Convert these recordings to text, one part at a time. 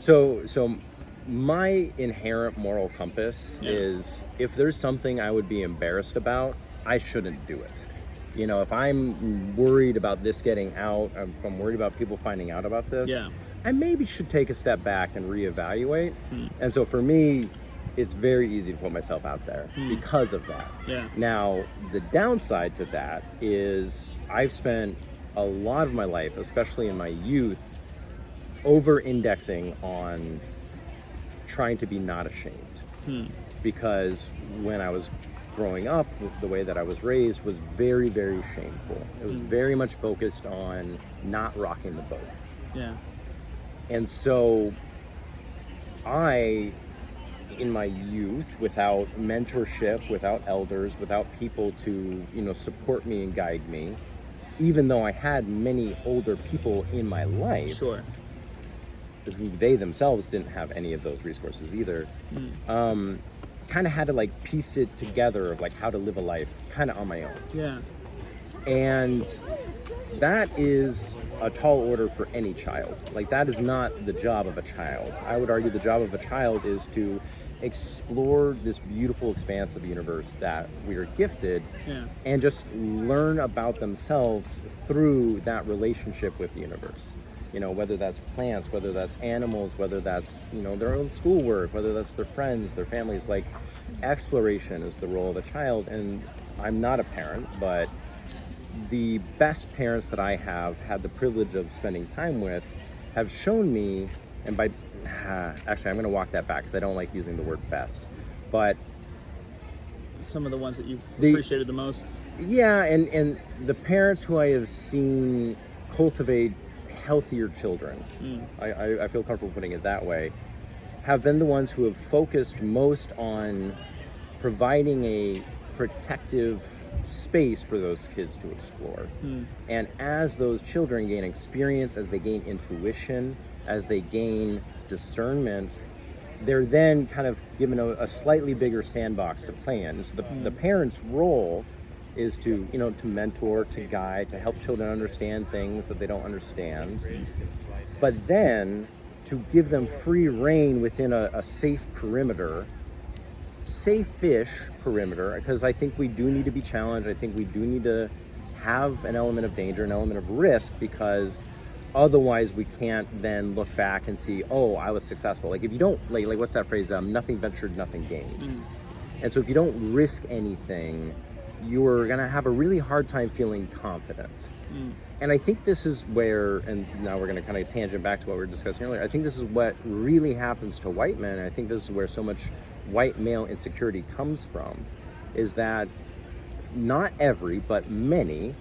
So my inherent moral compass Yeah. is, if there's something I would be embarrassed about, I shouldn't do it. You know, if I'm worried about this getting out, if I'm worried about people finding out about this, Yeah. I maybe should take a step back and reevaluate. And so for me, it's very easy to put myself out there because of that. Yeah. Now, the downside to that is I've spent a lot of my life, especially in my youth, over-indexing on trying to be not ashamed. Because when I was growing up, the way that I was raised was very, very shameful. It was very much focused on not rocking the boat. Yeah. And so I, in my youth, without mentorship, without elders, without people to, support me and guide me, even though I had many older people in my life, Sure. they themselves didn't have any of those resources either, kind of had to like piece it together of like how to live a life kind of on my own. Yeah. And that is a tall order for any child. Like, that is not the job of a child. I would argue the job of a child is to explore this beautiful expanse of the universe that we are gifted, and just learn about themselves through that relationship with the universe. Whether that's plants, whether that's animals, whether that's, their own schoolwork, whether that's their friends, their families. Like, exploration is the role of a child. And I'm not a parent, but the best parents that I have had the privilege of spending time with have shown me, and by actually I'm going to walk that back because I don't like using the word best, but some of the ones that you've appreciated the most. Yeah, and the parents who I have seen cultivate healthier children, I feel comfortable putting it that way, have been the ones who have focused most on providing a protective space for those kids to explore. And as those children gain experience, as they gain intuition, as they gain discernment, they're then kind of given a slightly bigger sandbox to play in. So the parent's role is to, to mentor, to guide, to help children understand things that they don't understand, but then to give them free reign within a safe perimeter, safe-ish perimeter, because I think we do need to be challenged. I think we do need to have an element of danger, an element of risk, because otherwise we can't then look back and see, oh, I was successful. Like, if you don't, like what's that phrase? Nothing ventured, nothing gained. And so if you don't risk anything, you're gonna have a really hard time feeling confident. And I think this is where, and now we're gonna kind of tangent back to what we were discussing earlier, I think this is what really happens to white men, and I think this is where so much white male insecurity comes from, is that not every, but many,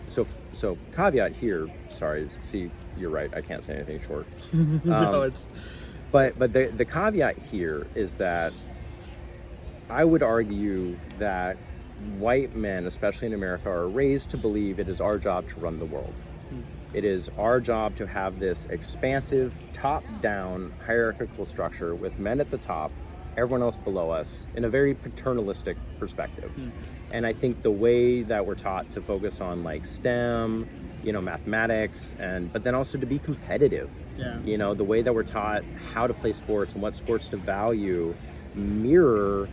so caveat here, sorry, see, you're right, I can't say anything short. No, it's... But the caveat here is that I would argue that white men, especially in America, are raised to believe it is our job to run the world. It is our job to have this expansive, top-down hierarchical structure with men at the top, everyone else below us, in a very paternalistic perspective. And I think the way that we're taught to focus on like STEM, mathematics, but then also to be competitive. The way that we're taught how to play sports and what sports to value mirror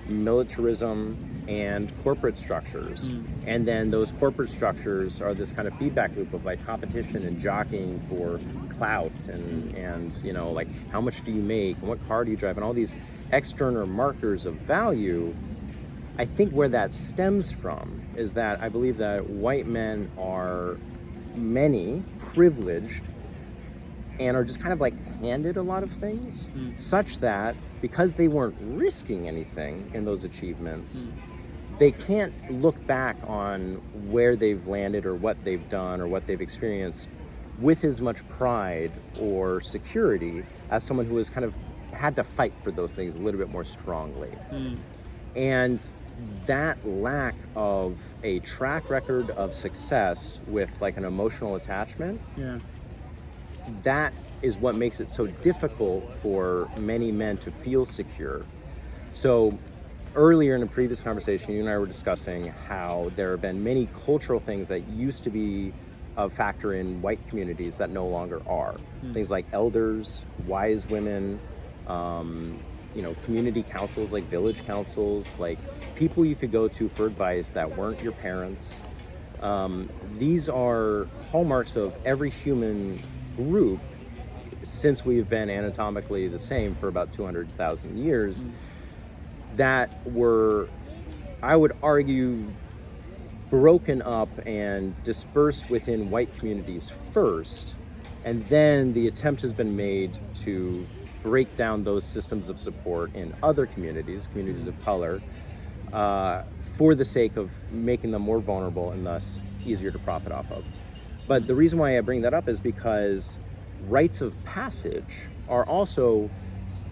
militarism and corporate structures. And then those corporate structures are this kind of feedback loop of like competition and jockeying for clout and like how much do you make and what car do you drive and all these external markers of value. I think where that stems from is that I believe that white men are many privileged and are just kind of like handed a lot of things, such that because they weren't risking anything in those achievements, they can't look back on where they've landed or what they've done or what they've experienced with as much pride or security as someone who has kind of had to fight for those things a little bit more strongly. And that lack of a track record of success with like an emotional attachment, that is what makes it so difficult for many men to feel secure. So earlier in a previous conversation, you and I were discussing how there have been many cultural things that used to be of factor in white communities that no longer are. Things like elders, wise women, community councils like village councils, like people you could go to for advice that weren't your parents. These are hallmarks of every human group since we've been anatomically the same for about 200,000 years that were, I would argue, broken up and dispersed within white communities first, and then the attempt has been made to break down those systems of support in other communities of color, for the sake of making them more vulnerable and thus easier to profit off of. But the reason why I bring that up is because rites of passage are also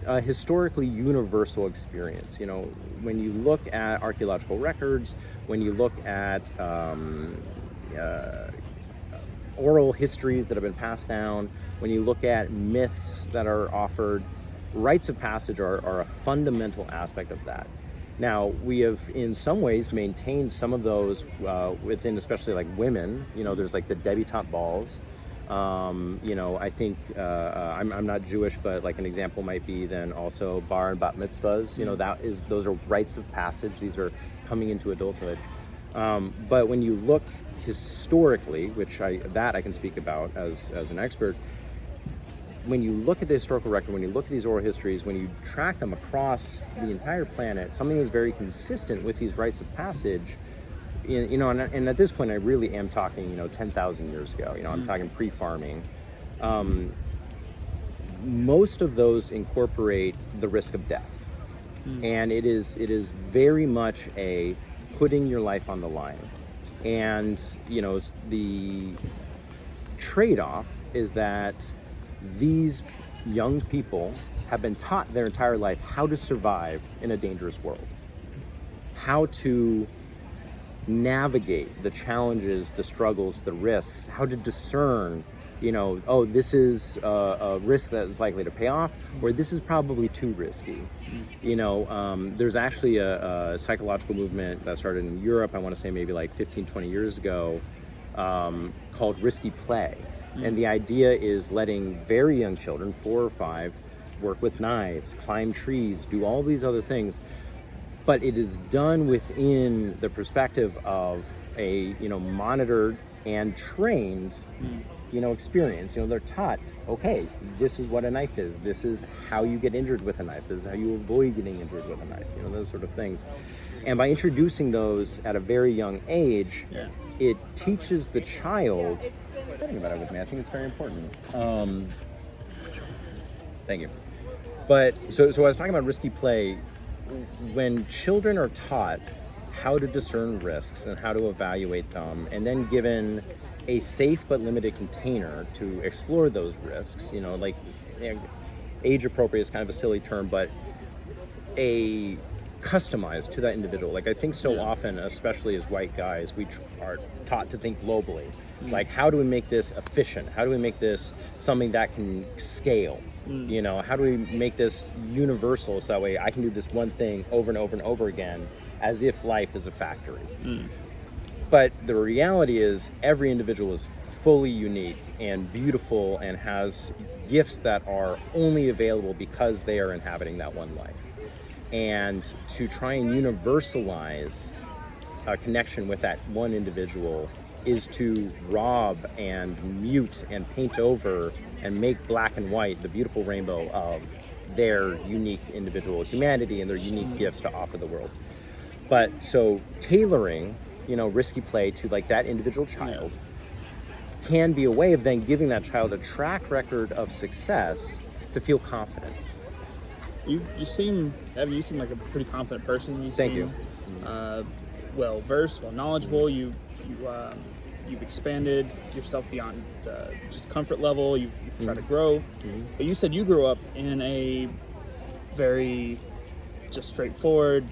a historically universal experience. When you look at archaeological records, when you look at oral histories that have been passed down, when you look at myths that are offered, rites of passage are a fundamental aspect of that. Now, we have in some ways maintained some of those within, especially like women. There's like the debutante balls. I think I'm not Jewish, but like an example might be then also bar and bat mitzvahs. Those are rites of passage. These are coming into adulthood. But when you look historically, which I can speak about as an expert, when you look at the historical record, when you look at these oral histories, when you track them across the entire planet, something is very consistent with these rites of passage. And at this point, I really am talking, 10,000 years ago. I'm talking pre-farming. Most of those incorporate the risk of death, and it is very much a putting your life on the line. And the trade-off is that these young people have been taught their entire life how to survive in a dangerous world, how to navigate the challenges, the struggles, the risks, how to discern, this is a risk that is likely to pay off, or this is probably too risky. There's actually a psychological movement that started in Europe, I want to say maybe like 15, 20 years ago, called risky play. And the idea is letting very young children, 4 or 5, work with knives, climb trees, do all these other things. But it is done within the perspective of a monitored and trained experience. They're taught, okay, this is what a knife is, this is how you get injured with a knife, this is how you avoid getting injured with a knife, those sort of things. And by introducing those at a very young age, it teaches the child. Talking about it with me, I think it's very important. Thank you. But so I was talking about risky play. When children are taught how to discern risks and how to evaluate them, and then given a safe but limited container to explore those risks, like age appropriate is kind of a silly term, but a customized to that individual. Like I think so often, especially as white guys, we are taught to think globally. Like, how do we make this efficient? How do we make this something that can scale? How do we make this universal so that way I can do this one thing over and over and over again as if life is a factory? But the reality is every individual is fully unique and beautiful and has gifts that are only available because they are inhabiting that one life. And to try and universalize a connection with that one individual is to rob and mute and paint over and make black and white the beautiful rainbow of their unique individual humanity and their unique gifts to offer the world. But so tailoring, risky play to like that individual child can be a way of then giving that child a track record of success to feel confident. You seem like a pretty confident person. Thank you. Well versed, well knowledgeable. You've expanded yourself beyond just comfort level. You've tried to grow. But you said you grew up in a very just straightforward,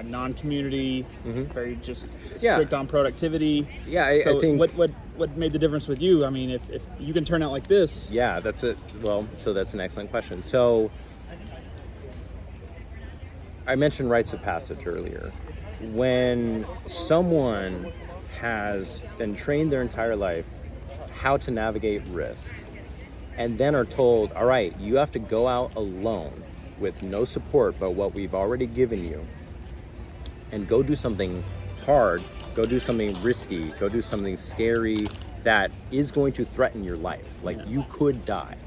non-community, very just strict on productivity. I think what made the difference with you? I mean, if you can turn out like this. Yeah, that's it. Well, so that's an excellent question. So I mentioned rites of passage earlier. When someone has been trained their entire life how to navigate risk, and then are told, all right, you have to go out alone with no support but what we've already given you, and go do something hard, go do something risky, go do something scary that is going to threaten your life. Like, you could die.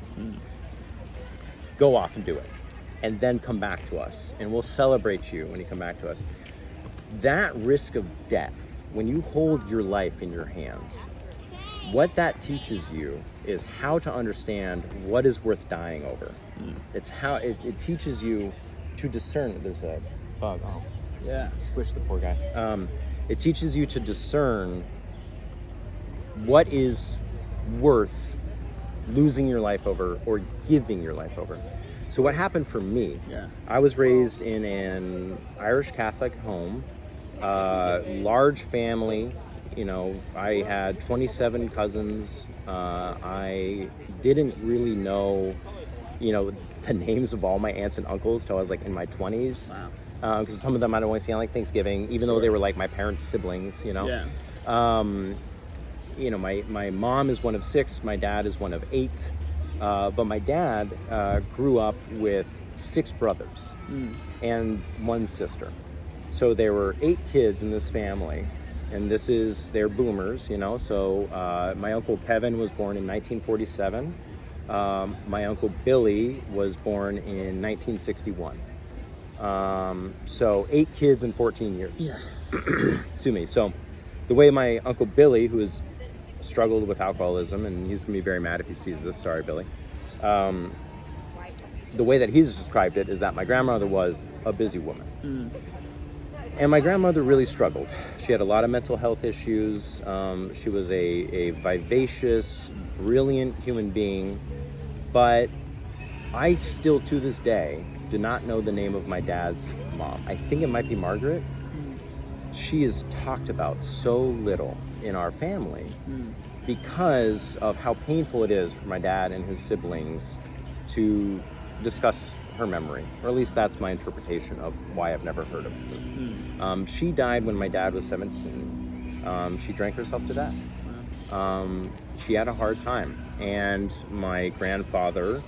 Go off and do it. And then come back to us, and we'll celebrate you when you come back to us. That risk of death, when you hold your life in your hands, what that teaches you is how to understand what is worth dying over. It's how it teaches you to discern. There's a bug. Oh, Yeah. squish the poor guy. It teaches you to discern what is worth losing your life over or giving your life over. So what happened for me, I was raised in an Irish Catholic home, large family. You know, I had 27 cousins. I didn't really know, you know, the names of all my aunts and uncles till I was like in my 20s. Wow. Because some of them I'd only see on like Thanksgiving, even though they were like my parents' siblings, you know. Yeah. You know, my mom is one of 6, my dad is one of 8. But my dad grew up with 6 brothers and 1 sister. So there were 8 kids in this family, and they're boomers, you know. So my Uncle Kevin was born in 1947. My Uncle Billy was born in 1961. So 8 kids in 14 years. Yeah. Excuse me. So the way my Uncle Billy, who has struggled with alcoholism, and he's gonna be very mad if he sees this, sorry Billy. The way that he's described it is that my grandmother was a busy woman. And my grandmother really struggled. She had a lot of mental health issues. She was a vivacious, brilliant human being, but I still to this day do not know the name of my dad's mom. I think it might be Margaret. She is talked about so little in our family because of how painful it is for my dad and his siblings to discuss her memory, or at least that's my interpretation of why I've never heard of her. She died when my dad was 17. She drank herself to death. She had a hard time, and my grandfather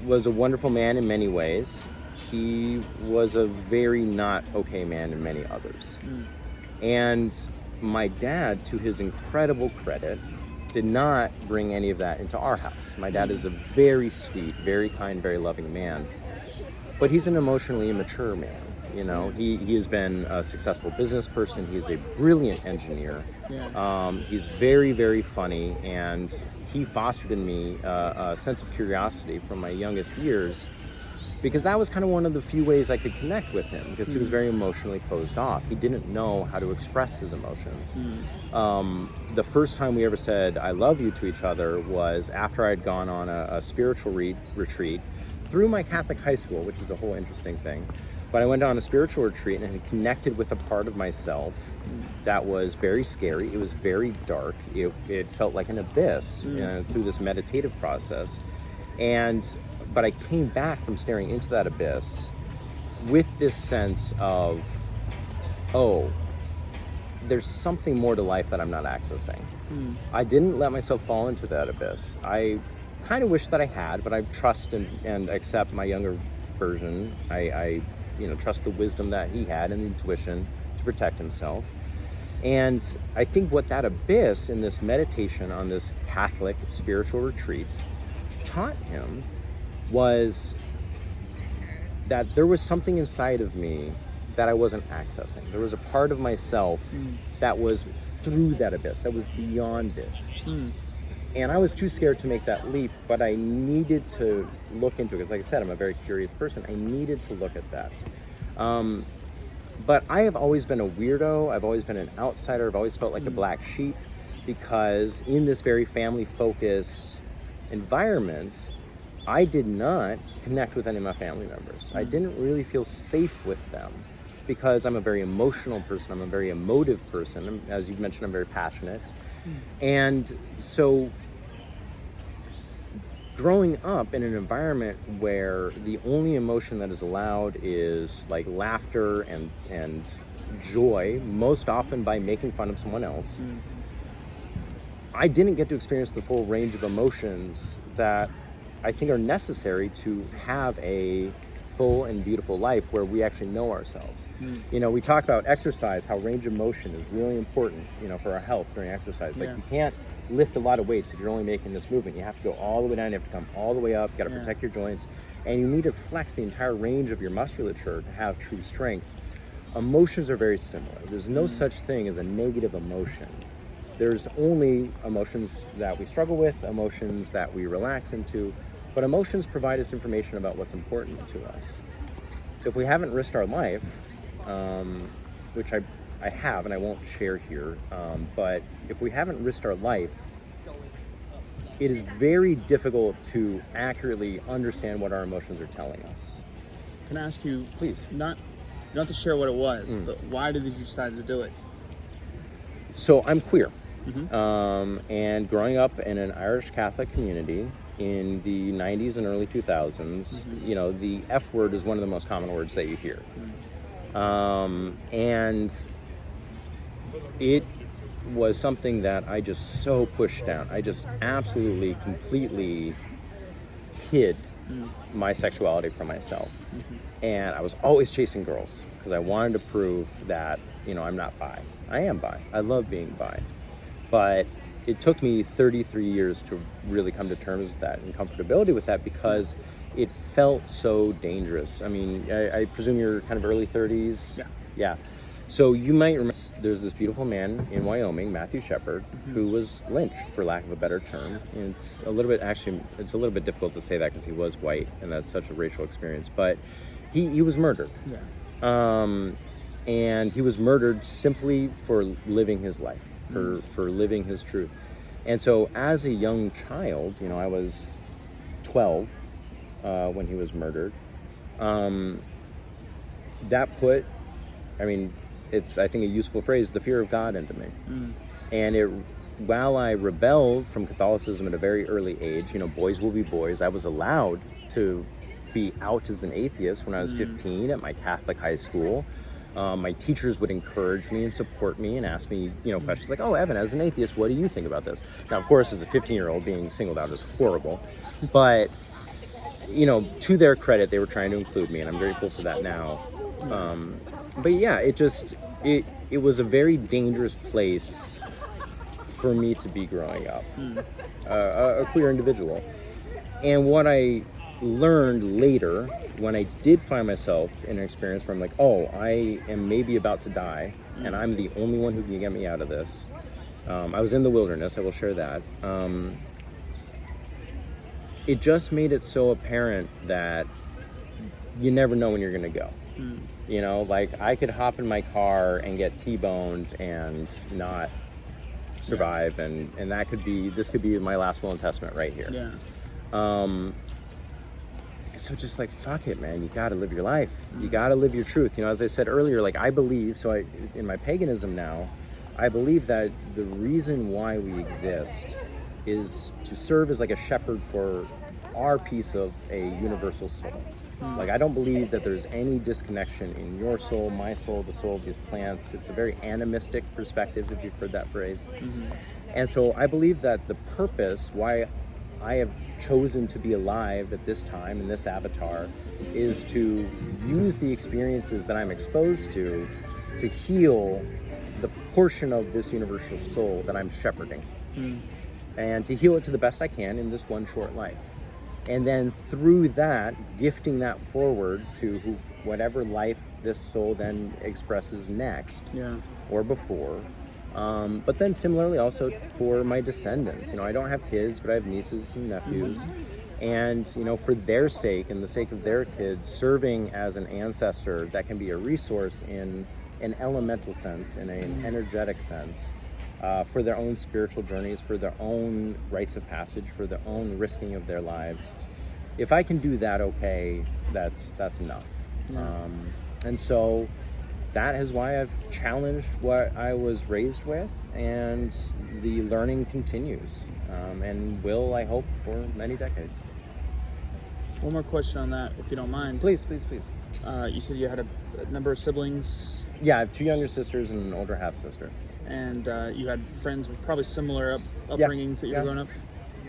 was a wonderful man in many ways. He was a very not okay man in many others. And my dad, to his incredible credit, did not bring any of that into our house. My dad is a very sweet, very kind, very loving man, but he's an emotionally immature man. You know, he has been a successful business person. He is a brilliant engineer. He's very, very funny, and he fostered in me a sense of curiosity from my youngest years, because that was kind of one of the few ways I could connect with him, because he was very emotionally closed off. He didn't know how to express his emotions. The first time we ever said I love you to each other was after I'd gone on a spiritual retreat through my Catholic high school, which is a whole interesting thing. But I went on a spiritual retreat and had connected with a part of myself that was very scary. It was very dark. It felt like an abyss, you know, through this meditative process. But I came back from staring into that abyss with this sense of, oh, there's something more to life that I'm not accessing. I didn't let myself fall into that abyss. I kind of wish that I had, but I trust and accept my younger version. I trust the wisdom that he had and the intuition to protect himself. And I think what that abyss in this meditation on this Catholic spiritual retreat taught him was that there was something inside of me that I wasn't accessing. There was a part of myself that was through that abyss, that was beyond it. And I was too scared to make that leap, but I needed to look into it, because like I said, I'm a very curious person. I needed to look at that. But I have always been a weirdo. I've always been an outsider. I've always felt like a black sheep, because in this very family-focused environment, I did not connect with any of my family members. I didn't really feel safe with them, because I'm a very emotional person. I'm a very emotive person. As you've mentioned, I'm very passionate. And so growing up in an environment where the only emotion that is allowed is like laughter and joy, most often by making fun of someone else, I didn't get to experience the full range of emotions that I think are necessary to have a full and beautiful life where we actually know ourselves. You know, we talk about exercise, how range of motion is really important, you know, for our health during exercise. Like you can't lift a lot of weights if you're only making this movement. You have to go all the way down, you have to come all the way up, you got to protect your joints, and you need to flex the entire range of your musculature to have true strength. Emotions are very similar. There's no such thing as a negative emotion. There's only emotions that we struggle with, emotions that we relax into, but emotions provide us information about what's important to us. If we haven't risked our life, which I have and I won't share here, but if we haven't risked our life, it is very difficult to accurately understand what our emotions are telling us. Can I ask you, Please. not to share what it was, but why did you decide to do it? So I'm queer, and growing up in an Irish Catholic community in the 90s and early 2000s, you know, the F word is one of the most common words that you hear. And it was something that I just so pushed down. I just absolutely, completely hid my sexuality from myself. And I was always chasing girls because I wanted to prove that, you know, I'm not bi. I am bi. I love being bi. But it took me 33 years to really come to terms with that and comfortability with that because it felt so dangerous. I mean, I presume you're kind of early 30s? Yeah. So you might remember there's this beautiful man in Wyoming, Matthew Shepard, who was lynched, for lack of a better term. And it's a little bit difficult to say that because he was white and that's such a racial experience. But he was murdered. And he was murdered simply for living his life, for living his truth. And so as a young child, you know, I was 12 when he was murdered. That put, I mean, it's, I think, a useful phrase, the fear of God into me. And while I rebelled from Catholicism at a very early age, you know, boys will be boys, I was allowed to be out as an atheist when I was 15 at my Catholic high school. My teachers would encourage me and support me and ask me, you know, questions like, oh, Evan, as an atheist, what do you think about this? Now, of course, as a 15-year-old, being singled out is horrible. But, you know, to their credit, they were trying to include me, and I'm grateful for that now. But yeah, it was a very dangerous place for me to be growing up, a queer individual. And what I learned later, when I did find myself in an experience where I'm like, oh, I am maybe about to die, and I'm the only one who can get me out of this. I was in the wilderness, I will share that. It just made it so apparent that you never know when you're gonna go. You know, like I could hop in my car and get T-boned and not survive, and this could be my last will and testament right here. So just like, fuck it, man, you gotta live your life. You gotta live your truth. You know, as I said earlier, like I believe, in my paganism now, I believe that the reason why we exist is to serve as like a shepherd for our piece of a universal soul. Like I don't believe that there's any disconnection in your soul, my soul, the soul of these plants. It's a very animistic perspective, if you've heard that phrase. And so I believe that the purpose why I have chosen to be alive at this time in this avatar is to use the experiences that I'm exposed to heal the portion of this universal soul that I'm shepherding, and to heal it to the best I can in this one short life. And then through that, gifting that forward to whatever life this soul then expresses next, or before. But then similarly also for my descendants. You know, I don't have kids, but I have nieces and nephews. And, you know, for their sake and the sake of their kids, serving as an ancestor that can be a resource in an elemental sense, in an energetic sense, for their own spiritual journeys, for their own rites of passage, for their own risking of their lives. If I can do that, okay, that's enough. And so that is why I've challenged what I was raised with, and the learning continues, and will, I hope, for many decades. One more question on that, if you don't mind. Please. You said you had a number of siblings. Yeah, I have two younger sisters and an older half-sister. and you had friends with probably similar upbringings that you were growing up.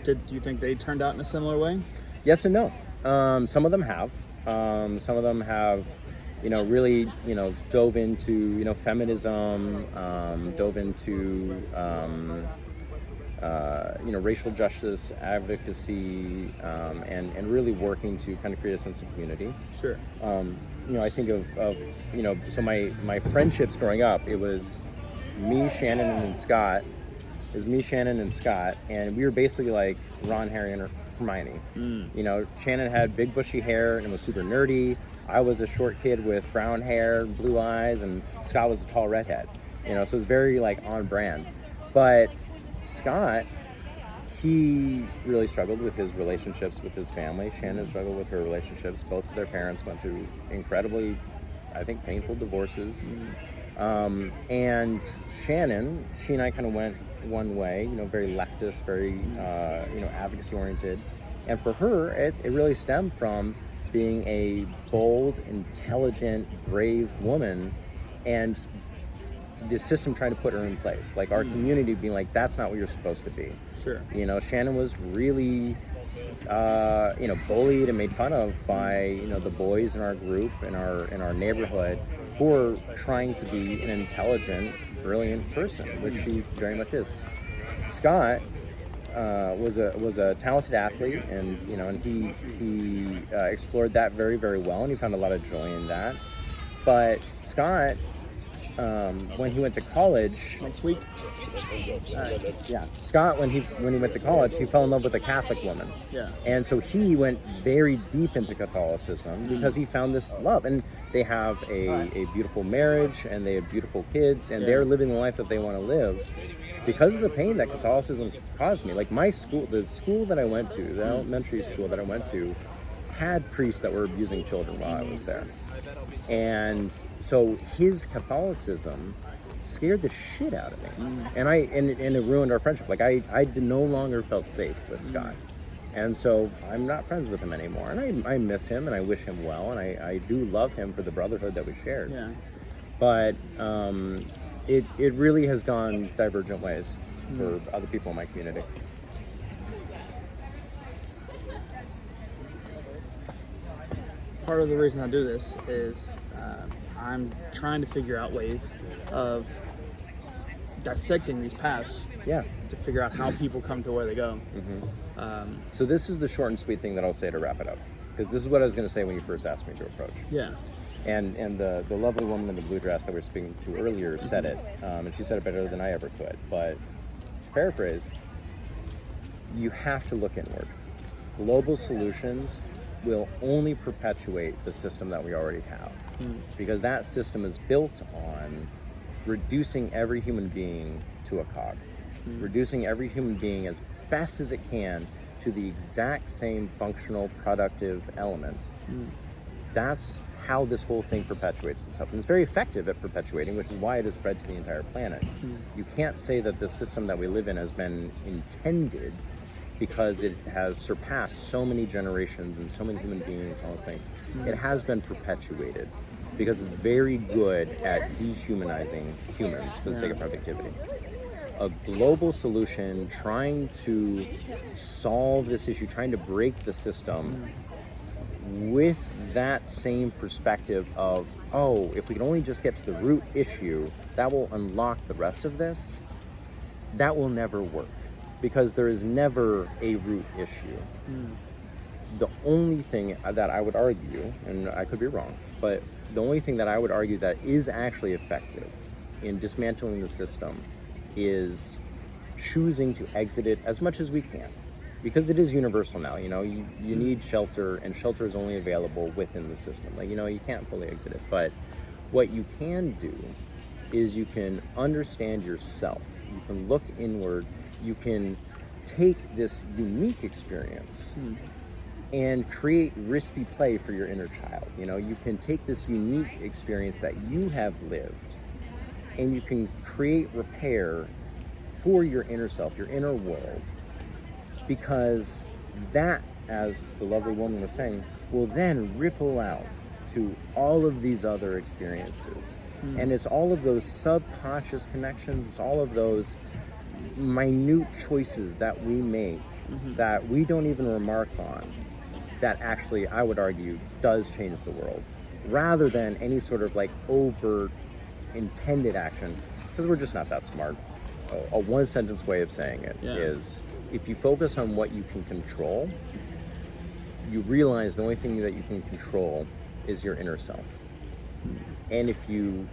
Do you think they turned out in a similar way? Yes and no. Some of them have. Some of them have, really, dove into, feminism, dove into, racial justice advocacy, and really working to kind of create a sense of community. Sure. I think of so my friendships growing up, it was me, Shannon, and Scott. It was me, Shannon, and Scott, and we were basically like Ron, Harry, and Hermione. Shannon had big bushy hair and was super nerdy. I was a short kid with brown hair, blue eyes, and Scott was a tall redhead. So it was very like on brand. But Scott, he really struggled with his relationships with his family. Shannon struggled with her relationships. Both of their parents went through incredibly, I think, painful divorces. And Shannon, she and I kind of went one way, very leftist, very, advocacy oriented. And for her, it really stemmed from being a bold, intelligent, brave woman, and the system trying to put her in place. Like our community being like, that's not what you're supposed to be. Sure. Shannon was really, bullied and made fun of by, the boys in our group, in our neighborhood, for trying to be an intelligent, brilliant person, which she very much is. Scott was a talented athlete, and he explored that very, very well, and he found a lot of joy in that. But Scott, when he went to college next week. Scott, when he went to college, he fell in love with a Catholic woman. Yeah. And so he went very deep into Catholicism because he found this love. And they have a beautiful marriage, and they have beautiful kids, and they're living the life that they want to live because of the pain that Catholicism caused me. Like my school, the school that I went to, the elementary school that I went to, had priests that were abusing children while I was there. And so his Catholicism scared the shit out of me, and it ruined our friendship. Like I no longer felt safe with Scott, and so I'm not friends with him anymore. And I miss him, and I wish him well, and I do love him for the brotherhood that we shared. Yeah. But it really has gone divergent ways for other people in my community. Part of the reason I do this is I'm trying to figure out ways of dissecting these paths. Yeah. To figure out how people come to where they go. So this is the short and sweet thing that I'll say to wrap it up, because this is what I was going to say when you first asked me to approach. Yeah. And the lovely woman in the blue dress that we were speaking to earlier said it, and she said it better than I ever could. But to paraphrase, you have to look inward. Global solutions will only perpetuate the system that we already have, because that system is built on reducing every human being to a cog, reducing every human being as best as it can to the exact same functional, productive element. That's how this whole thing perpetuates itself. And it's very effective at perpetuating, which is why it has spread to the entire planet. You can't say that the system that we live in has been intended, because it has surpassed so many generations and so many human beings and all those things. It has been perpetuated because it's very good at dehumanizing humans for the sake of productivity. A global solution trying to solve this issue, trying to break the system with that same perspective of, if we can only just get to the root issue, that will unlock the rest of this, that will never work. Because there is never a root issue. The only thing that I would argue, and I could be wrong, but the only thing that I would argue that is actually effective in dismantling the system is choosing to exit it as much as we can. Because it is universal now, you need shelter, and shelter is only available within the system. Like, you can't fully exit it. But what you can do is you can understand yourself. You can look inward. You can take this unique experience and create risky play for your inner child. You can take this unique experience that you have lived, and you can create repair for your inner self, your inner world, because that, as the lovely woman was saying, will then ripple out to all of these other experiences. And it's all of those subconscious connections, it's all of those minute choices that we make that we don't even remark on, that actually, I would argue, does change the world, rather than any sort of like overt intended action, because we're just not that smart. A one sentence way of saying it is, if you focus on what you can control, you realize the only thing that you can control is your inner self. And if you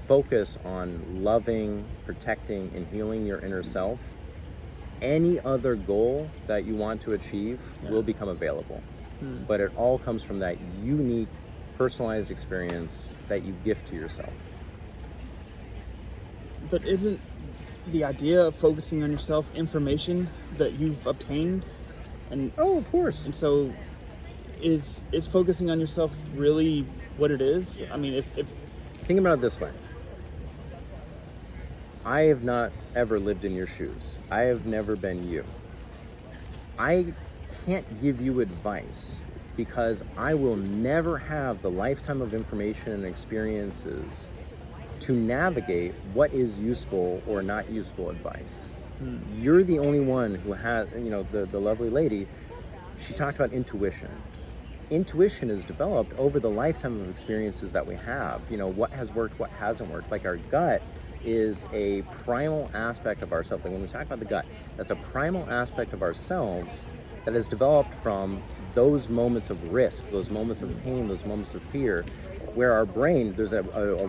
focus on loving, protecting, and healing your inner self, any other goal that you want to achieve will become available. But it all comes from that unique, personalized experience that you gift to yourself. But isn't the idea of focusing on yourself information that you've obtained? And of course. And so is focusing on yourself really what it is? I mean, if think about it this way. I have not ever lived in your shoes. I have never been you. I can't give you advice because I will never have the lifetime of information and experiences to navigate what is useful or not useful advice. You're the only one who has, the lovely lady, she talked about intuition. Intuition is developed over the lifetime of experiences that we have. What has worked, what hasn't worked. Like our gut is a primal aspect of ourselves. Like when we talk about the gut, that's a primal aspect of ourselves that is developed from those moments of risk, those moments of pain, those moments of fear, where our brain, there's a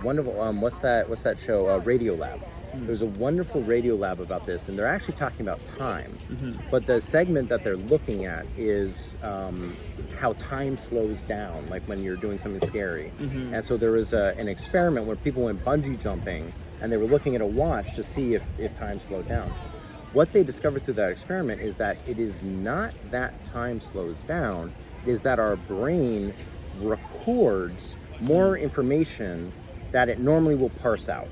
wonderful, what's that show, Radio Lab. There's a wonderful Radio Lab about this, and they're actually talking about time. But the segment that they're looking at is how time slows down, like when you're doing something scary. And so there was an experiment where people went bungee jumping, and they were looking at a watch to see if time slowed down. What they discovered through that experiment is that it is not that time slows down, it is that our brain records more information that it normally will parse out.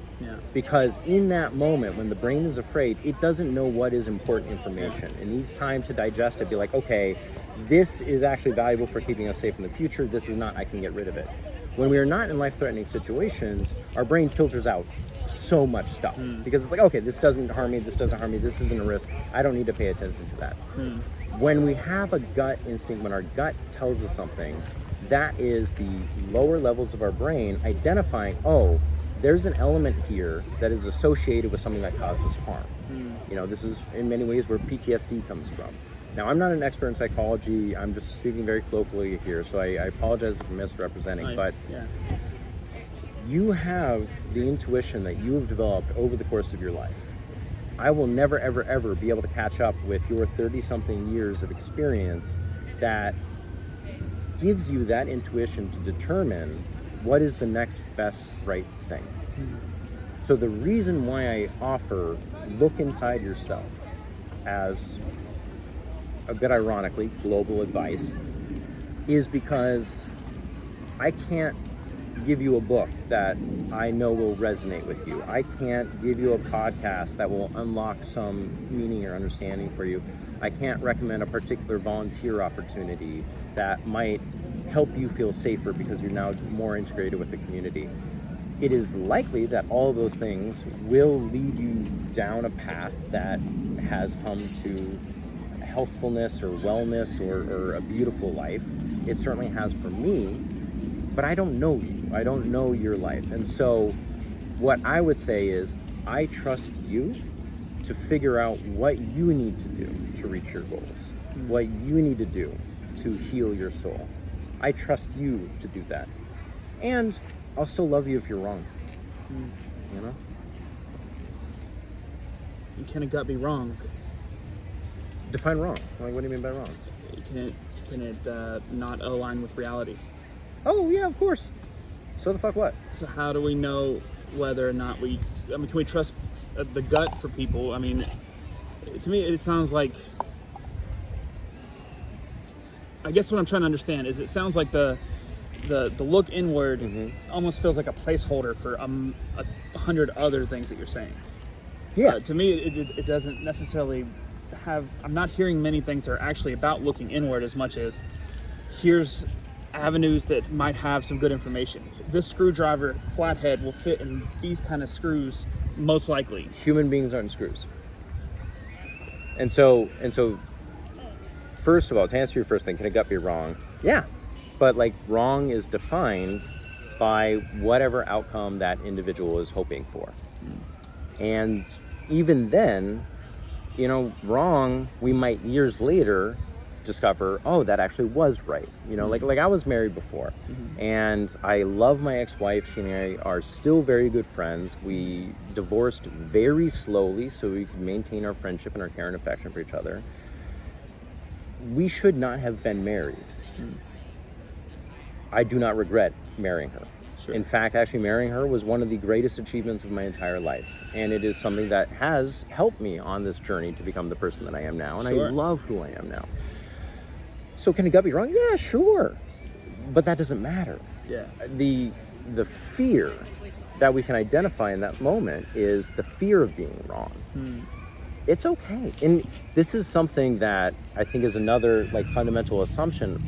Because in that moment, when the brain is afraid, it doesn't know what is important information. It needs time to digest it, be like, okay, this is actually valuable for keeping us safe in the future, this is not, I can get rid of it. When we are not in life-threatening situations, our brain filters out so much stuff because it's like, okay, this doesn't harm me, this doesn't harm me, this isn't a risk, I don't need to pay attention to that. When we have a gut instinct, when our gut tells us something, that is the lower levels of our brain identifying, oh, there's an element here that is associated with something that caused us harm. This is in many ways where PTSD comes from. Now, I'm not an expert in psychology, I'm just speaking very colloquially here, so I apologize if I'm misrepresenting, but you have the intuition that you have developed over the course of your life. I will never, ever, ever be able to catch up with your 30-something years of experience that gives you that intuition to determine what is the next best right thing. So the reason why I offer look inside yourself as, a bit ironically, global advice, is because I can't give you a book that I know will resonate with you. I can't give you a podcast that will unlock some meaning or understanding for you. I can't recommend a particular volunteer opportunity that might help you feel safer because you're now more integrated with the community. It is likely that all of those things will lead you down a path that has come to healthfulness or wellness or a beautiful life. It certainly has for me, but I don't know you. I don't know your life. And so what I would say is I trust you to figure out what you need to do to reach your goals, what you need to do to heal your soul. I trust you to do that. And I'll still love you if you're wrong. Can a gut be wrong? Define wrong. Like, what do you mean by wrong? Can it not align with reality? Oh, yeah, of course. So the fuck what? So how do we know whether or not can we trust the gut for people? I mean, to me, it sounds like, I guess what I'm trying to understand is it sounds like the look inward almost feels like a placeholder for 100 other things that you're saying. Yeah. To me, it doesn't necessarily have, I'm not hearing many things that are actually about looking inward as much as here's avenues that might have some good information. This screwdriver flathead will fit in these kind of screws most likely. Human beings aren't screws. And so first of all, to answer your first thing, can a gut be wrong? Yeah. But like wrong is defined by whatever outcome that individual is hoping for. And even then, wrong, we might years later discover, oh, that actually was right. Like I was married before, and I love my ex-wife. She and I are still very good friends. We divorced very slowly so we could maintain our friendship and our care and affection for each other. We should not have been married. I do not regret marrying her. Sure. In fact, actually marrying her was one of the greatest achievements of my entire life. And it is something that has helped me on this journey to become the person that I am now. And Sure. I love who I am now. So can a gut be wrong? Yeah, sure. But that doesn't matter. Yeah. The fear that we can identify in that moment is the fear of being wrong. It's okay. And this is something that I think is another like fundamental assumption,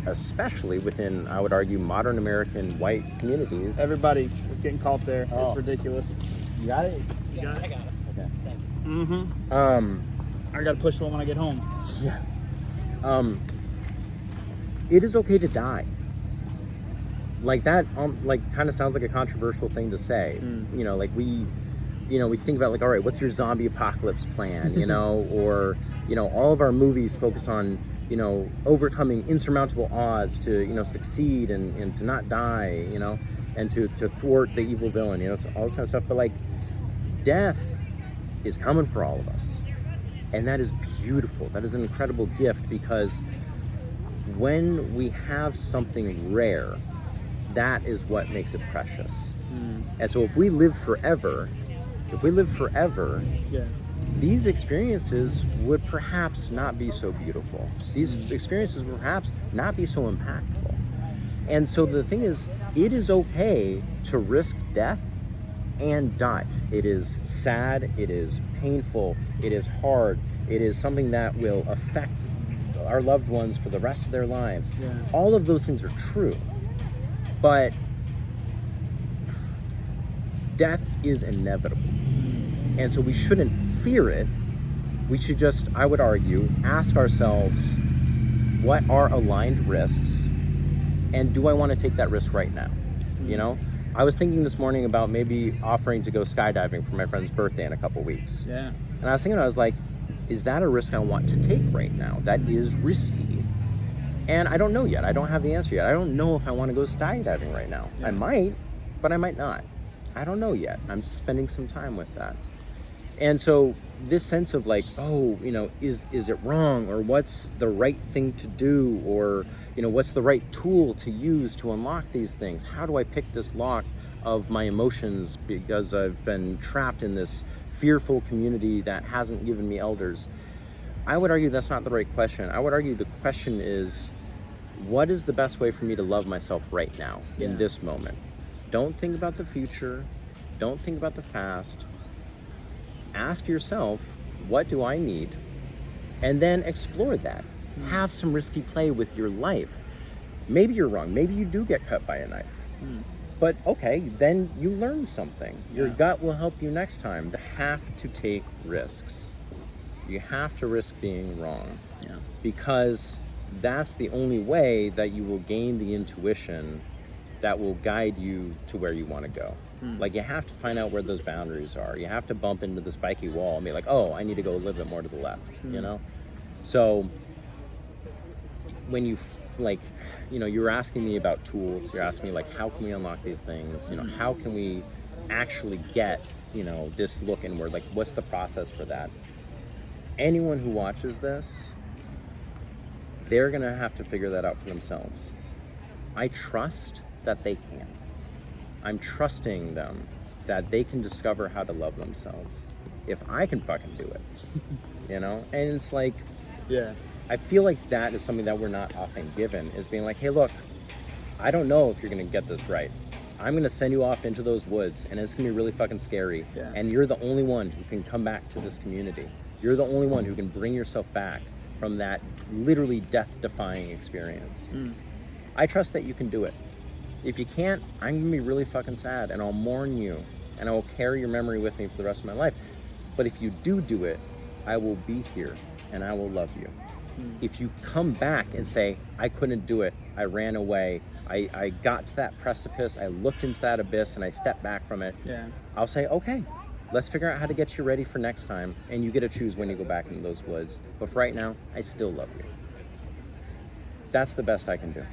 especially within, I would argue, modern American white communities. Everybody is getting caught there. Oh. It's ridiculous. You got it? You got it? I got it. Okay. Thank you. I gotta push one when I get home. Yeah. It is okay to die. Like that, kind of sounds like a controversial thing to say. Like we think about like, all right, what's your zombie apocalypse plan? Or all of our movies focus on overcoming insurmountable odds to succeed and to not die, and to thwart the evil villain, so all this kind of stuff. But like, death is coming for all of us, and that is beautiful. That is an incredible gift, because when we have something rare, that is what makes it precious. And so if we live forever, Yeah. these experiences would perhaps not be so beautiful. These experiences would perhaps not be so impactful. And so the thing is, it is okay to risk death and die. It is sad, it is painful, it is hard, it is something that will affect our loved ones for the rest of their lives. Yeah. All of those things are true. But death is inevitable. And so we shouldn't fear it. We should just, I would argue, ask ourselves, what are aligned risks? And do I want to take that risk right now? I was thinking this morning about maybe offering to go skydiving for my friend's birthday in a couple weeks. Yeah. And I was like, is that a risk I want to take right now? That is risky. And I don't know yet. I don't have the answer yet. I don't know if I want to go skydiving right now. Yeah. I might, but I might not. I don't know yet. I'm spending some time with that. And so this sense of like, oh, is it wrong? Or what's the right thing to do? Or, what's the right tool to use to unlock these things? How do I pick this lock of my emotions because I've been trapped in this fearful community that hasn't given me elders? I would argue that's not the right question. I would argue the question is, what is the best way for me to love myself right now, in this moment? Don't think about the future. Don't think about the past. Ask yourself, what do I need? And then explore that. Have some risky play with your life. Maybe you're wrong. Maybe you do get cut by a knife. But okay, then you learn something. Your gut will help you next time. You have to take risks. You have to risk being wrong. Yeah. Because that's the only way that you will gain the intuition that will guide you to where you want to go. Like, you have to find out where those boundaries are. You have to bump into the spiky wall and be like, oh, I need to go a little bit more to the left, So when you you were asking me about tools, you're asking me like, how can we unlock these things? How can we actually get, this look inward? Like, what's the process for that? Anyone who watches this, they're gonna have to figure that out for themselves. I trust that they can. I'm trusting them that they can discover how to love themselves. If I can fucking do it, And it's like, Yeah. I feel like that is something that we're not often given, is being like, hey, look, I don't know if you're gonna get this right. I'm gonna send you off into those woods, and it's gonna be really fucking scary. Yeah. And you're the only one who can come back to this community. You're the only one who can bring yourself back from that literally death-defying experience. I trust that you can do it. If you can't, I'm gonna be really fucking sad, and I'll mourn you, and I will carry your memory with me for the rest of my life. But if you do it, I will be here, and I will love you. If you come back and say, I couldn't do it, I ran away, I got to that precipice, I looked into that abyss, and I stepped back from it, I'll say, okay, let's figure out how to get you ready for next time, and you get to choose when you go back into those woods. But for right now, I still love you. That's the best I can do.